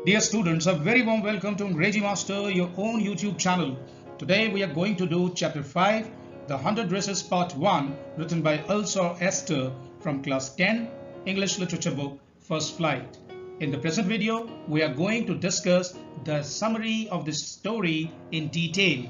Dear students, a very warm welcome to Angrejimaster, your own YouTube channel. Today we are going to do Chapter 5, The 100 Dresses Part 1, written by Elsa Esther from Class 10, English Literature book, First Flight. In the present video, we are going to discuss the summary of this story in detail.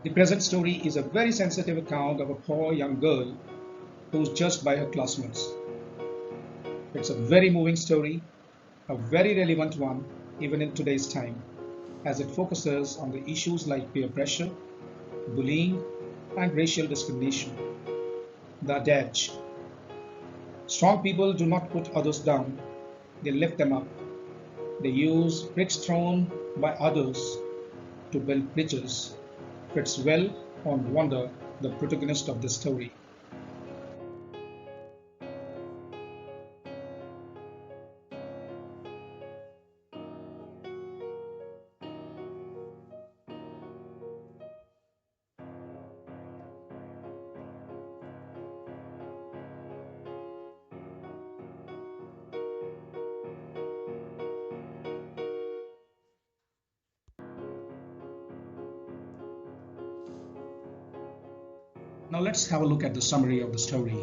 The present story is a very sensitive account of a poor young girl who is judged by her classmates. It's a very moving story, a very relevant one even in today's time, as it focuses on the issues like peer pressure, bullying, and racial discrimination. The adage, strong people do not put others down, they lift them up. They use bricks thrown by others to build bridges, fits well on Wanda, the protagonist of this story. Now let's have a look at the summary of the story.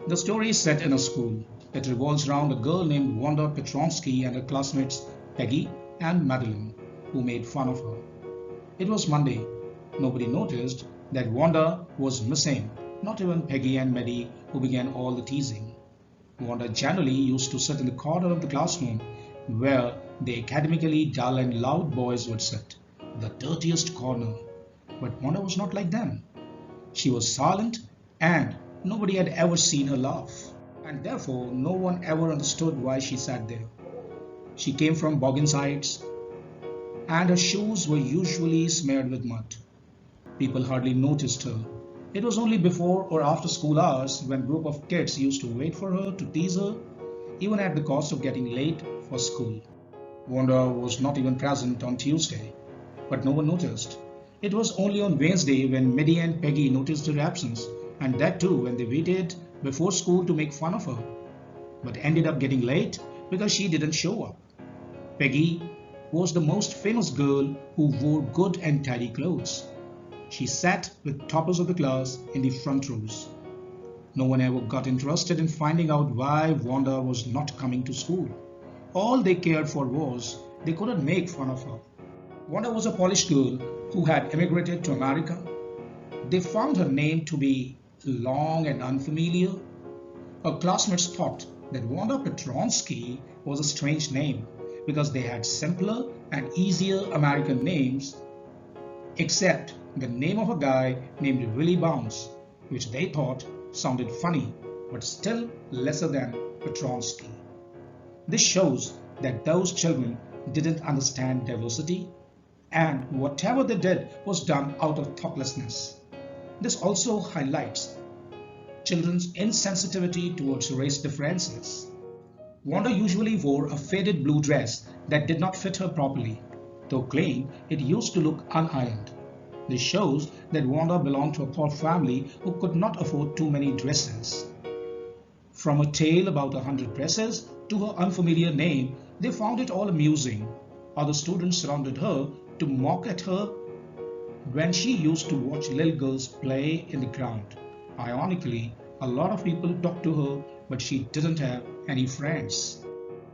The story is set in a school. It revolves around a girl named Wanda Petronsky and her classmates Peggy and Madeline, who made fun of her. It was Monday. Nobody noticed that Wanda was missing, not even Peggy and Maddie, who began all the teasing. Wanda generally used to sit in the corner of the classroom where the academically dull and loud boys would sit, the dirtiest corner. But Wanda was not like them. She was silent and nobody had ever seen her laugh, and therefore no one ever understood why she sat there. She came from Boggin sides and her shoes were usually smeared with mud. People hardly noticed her. It was only before or after school hours when a group of kids used to wait for her to tease her, even at the cost of getting late for school. Wanda was not even present on Tuesday, but no one noticed. It was only on Wednesday when Maddie and Peggy noticed her absence, and that too when they waited before school to make fun of her, but ended up getting late because she didn't show up. Peggy was the most famous girl who wore good and tidy clothes. She sat with toppers of the class in the front rows. No one ever got interested in finding out why Wanda was not coming to school. All they cared for was they couldn't make fun of her. Wanda was a Polish girl who had emigrated to America. They found her name to be long and unfamiliar. Her classmates thought that Wanda Petronsky was a strange name because they had simpler and easier American names, except the name of a guy named Willie Bounce, which they thought sounded funny but still lesser than Petronsky. This shows that those children didn't understand diversity, and whatever they did was done out of thoughtlessness. This also highlights children's insensitivity towards race differences. Wanda usually wore a faded blue dress that did not fit her properly, though claimed it used to look unironed. This shows that Wanda belonged to a poor family who could not afford too many dresses. From a tale about 100 dresses to her unfamiliar name, they found it all amusing. Other students surrounded her to mock at her when she used to watch little girls play in the ground. Ironically, a lot of people talked to her, but she didn't have any friends.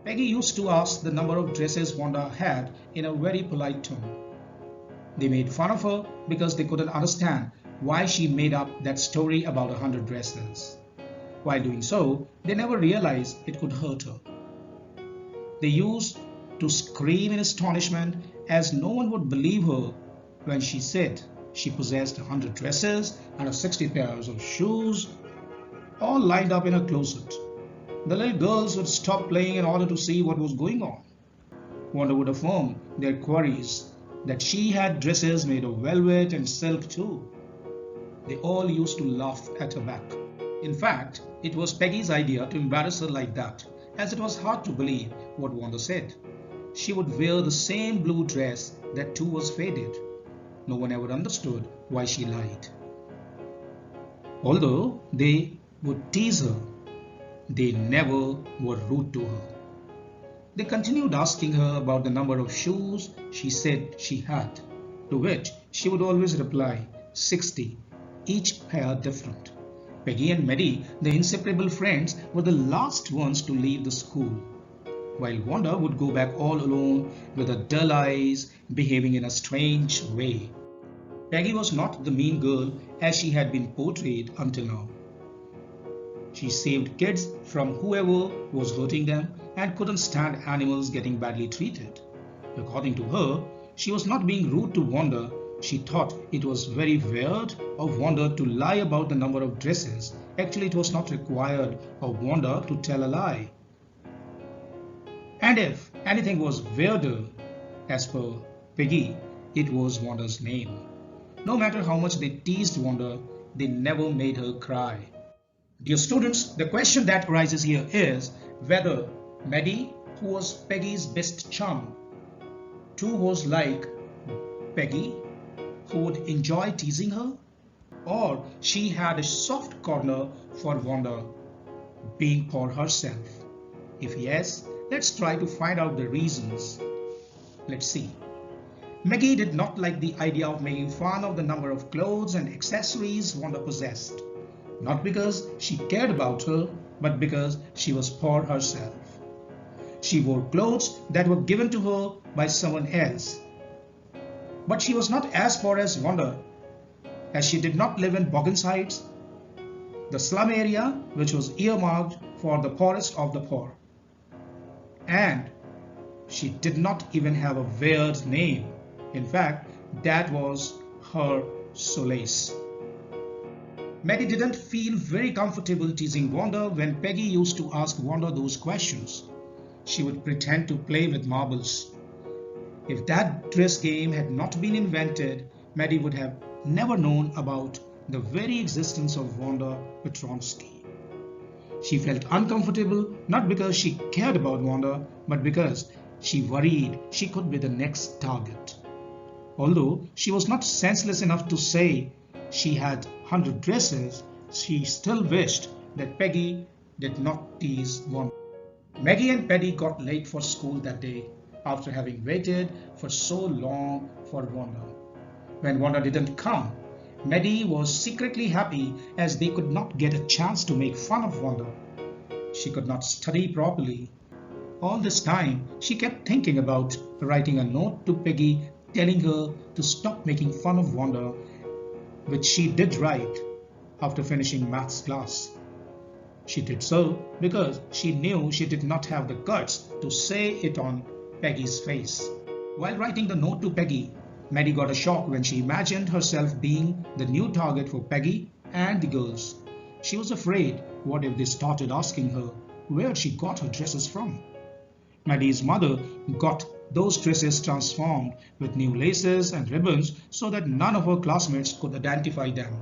Peggy used to ask the number of dresses Wanda had in a very polite tone. They made fun of her because they couldn't understand why she made up that story about 100 dresses. While doing so, they never realized it could hurt her. They used to scream in astonishment as no one would believe her when she said she possessed 100 dresses and 60 pairs of shoes, all lined up in her closet. The little girls would stop playing in order to see what was going on. Wanda would affirm their queries that she had dresses made of velvet and silk too. They all used to laugh at her back. In fact, it was Peggy's idea to embarrass her like that, as it was hard to believe what Wanda said. She would wear the same blue dress that too was faded. No one ever understood why she lied. Although they would tease her, they never were rude to her. They continued asking her about the number of shoes she said she had, to which she would always reply, 60, each pair different. Peggy and Maddie, the inseparable friends, were the last ones to leave the school, while Wanda would go back all alone with her dull eyes, behaving in a strange way. Peggy was not the mean girl as she had been portrayed until now. She saved kids from whoever was hurting them and couldn't stand animals getting badly treated. According to her, she was not being rude to Wanda. She thought it was very weird of Wanda to lie about the number of dresses. Actually, it was not required of Wanda to tell a lie. And if anything was weirder, as per Peggy, it was Wanda's name. No matter how much they teased Wanda, they never made her cry. Dear students, the question that arises here is whether Maddie, who was Peggy's best chum, too was like Peggy, who would enjoy teasing her, or she had a soft corner for Wanda, being for herself. If yes, let's try to find out the reasons. Let's see. Maggie did not like the idea of making fun of the number of clothes and accessories Wanda possessed. Not because she cared about her, but because she was poor herself. She wore clothes that were given to her by someone else. But she was not as poor as Wanda, as she did not live in Boggins Heights, the slum area which was earmarked for the poorest of the poor. And she did not even have a weird name. In fact, that was her solace. Maddie didn't feel very comfortable teasing Wanda when Peggy used to ask Wanda those questions. She would pretend to play with marbles. If that dress game had not been invented, Maddie would have never known about the very existence of Wanda Petronsky. She felt uncomfortable not because she cared about Wanda, but because she worried she could be the next target. Although she was not senseless enough to say she had 100 dresses, she still wished that Peggy did not tease Wanda. Maggie and Peggy got late for school that day after having waited for so long for Wanda. When Wanda didn't come, Maddie was secretly happy as they could not get a chance to make fun of Wanda. She could not study properly. All this time, she kept thinking about writing a note to Peggy telling her to stop making fun of Wanda, which she did write after finishing maths class. She did so because she knew she did not have the guts to say it on Peggy's face. While writing the note to Peggy, Maddie got a shock when she imagined herself being the new target for Peggy and the girls. She was afraid what if they started asking her where she got her dresses from. Maddie's mother got those dresses transformed with new laces and ribbons so that none of her classmates could identify them.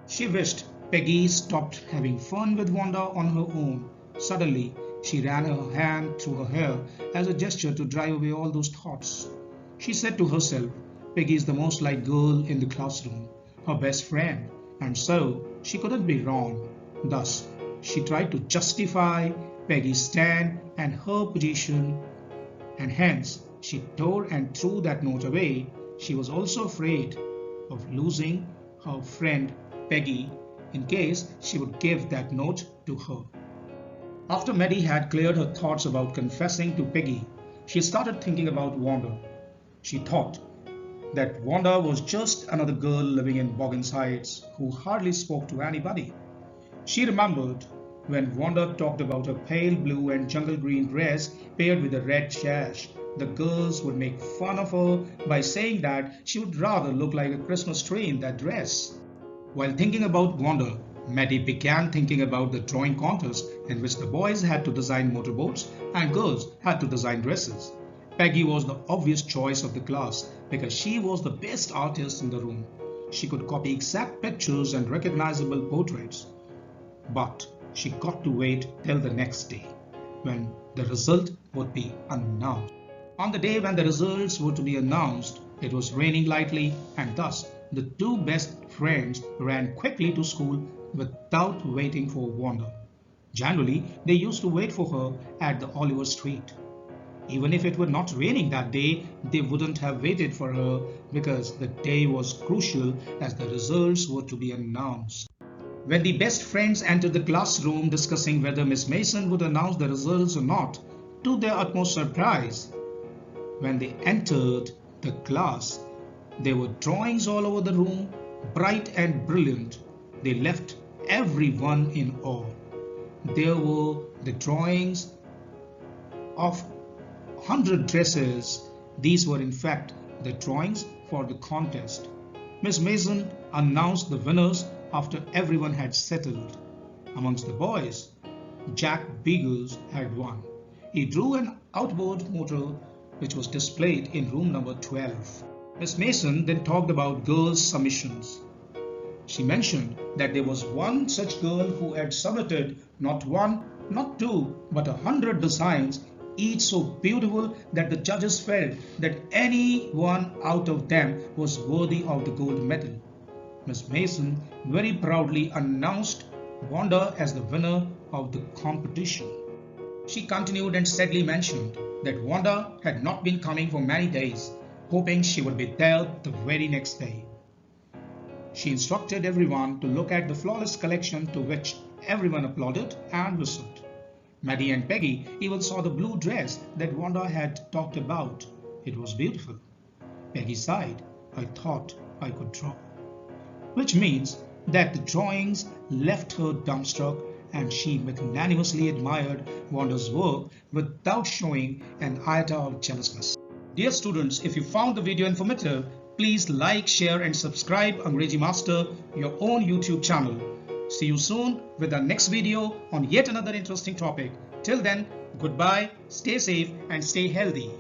She wished Peggy stopped having fun with Wanda on her own. Suddenly, she ran her hand through her hair as a gesture to drive away all those thoughts. She said to herself, Peggy is the most liked girl in the classroom, her best friend, and so she couldn't be wrong. Thus, she tried to justify Peggy's stand and her position, and hence she tore and threw that note away. She was also afraid of losing her friend Peggy in case she would give that note to her. After Maddie had cleared her thoughts about confessing to Peggy, she started thinking about Wanda. She thought that Wanda was just another girl living in Boggins Heights who hardly spoke to anybody. She remembered when Wanda talked about her pale blue and jungle green dress paired with a red sash. The girls would make fun of her by saying that she would rather look like a Christmas tree in that dress. While thinking about Wanda, Maddie began thinking about the drawing contest in which the boys had to design motorboats and girls had to design dresses. Peggy was the obvious choice of the class because she was the best artist in the room. She could copy exact pictures and recognizable portraits. But she got to wait till the next day, when the result would be announced. On the day when the results were to be announced, it was raining lightly, and thus the two best friends ran quickly to school without waiting for Wanda. Generally, they used to wait for her at the Oliver Street. Even if it were not raining that day, they wouldn't have waited for her because the day was crucial as the results were to be announced. When the best friends entered the classroom discussing whether Miss Mason would announce the results or not, to their utmost surprise, when they entered the class, there were drawings all over the room, bright and brilliant. They left everyone in awe. There were the drawings of 100 dresses. These were in fact the drawings for the contest. Miss Mason announced the winners after everyone had settled. Amongst the boys, Jack Beagles had won. He drew an outboard motor which was displayed in room number 12. Miss Mason then talked about girls' submissions. She mentioned that there was one such girl who had submitted not one, not two, but 100 designs, each so beautiful that the judges felt that any one out of them was worthy of the gold medal. Miss Mason very proudly announced Wanda as the winner of the competition. She continued and sadly mentioned that Wanda had not been coming for many days, hoping she would be there the very next day. She instructed everyone to look at the flawless collection, to which everyone applauded and whistled. Maddie and Peggy even saw the blue dress that Wanda had talked about. It was beautiful. Peggy sighed, "I thought I could draw." Which means that the drawings left her dumbstruck and she magnanimously admired Wanda's work without showing an iota of jealousness. Dear students, if you found the video informative, please like, share and subscribe Angrejimaster, your own YouTube channel. See you soon with our next video on yet another interesting topic. Till then, goodbye, stay safe and stay healthy.